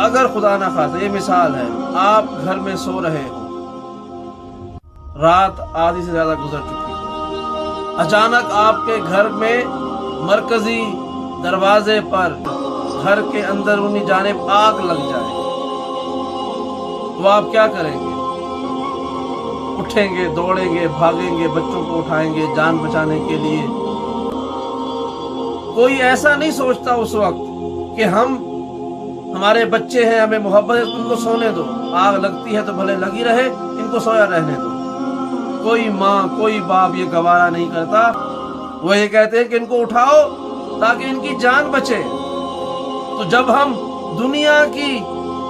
اگر خدا نہ خواستہ، یہ مثال ہے، آپ گھر میں سو رہے ہو، رات آدھی سے زیادہ گزر چکی ہے، اچانک آپ کے گھر میں مرکزی دروازے پر گھر کے اندرونی جانب آگ لگ جائے تو آپ کیا کریں گے؟ اٹھیں گے، دوڑیں گے، بھاگیں گے، بچوں کو اٹھائیں گے جان بچانے کے لیے۔ کوئی ایسا نہیں سوچتا اس وقت کہ ہمارے بچے ہیں، ہمیں محبت ہے، ان کو سونے دو، آگ لگتی ہے تو بھلے لگی رہے، ان کو سویا رہنے دو۔ کوئی ماں، کوئی باپ یہ گوارا نہیں کرتا، وہ یہ کہتے ہیں کہ ان کو اٹھاؤ تاکہ ان کی جان بچے۔ تو جب ہم دنیا کی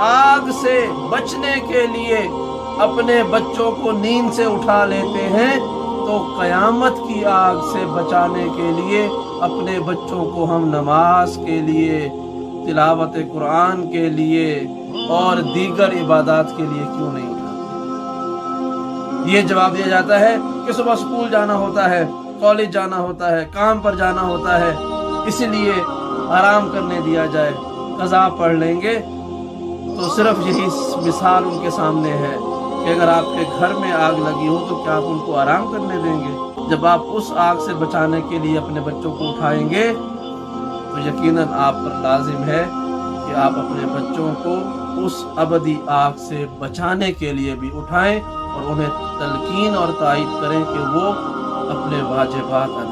آگ سے بچنے کے لیے اپنے بچوں کو نیند سے اٹھا لیتے ہیں تو قیامت کی آگ سے بچانے کے لیے اپنے بچوں کو ہم نماز کے لیے، تلاوت قرآن کے لیے اور دیگر عبادات کے لیے کیوں نہیں اٹھاتے؟ یہ جواب دیا جاتا ہے کہ صبح اسکول جانا ہوتا ہے، کالج جانا ہوتا ہے، کام پر جانا ہوتا ہے، اسی لیے آرام کرنے دیا جائے، قضا پڑھ لیں گے۔ تو صرف یہی مثال ان کے سامنے ہے کہ اگر آپ کے گھر میں آگ لگی ہو تو کیا آپ ان کو آرام کرنے دیں گے؟ جب آپ اس آگ سے بچانے کے لیے اپنے بچوں کو اٹھائیں گے تو یقیناً آپ پر لازم ہے کہ آپ اپنے بچوں کو اس ابدی آگ سے بچانے کے لیے بھی اٹھائیں اور انہیں تلقین اور تائید کریں کہ وہ اپنے واجبات ادا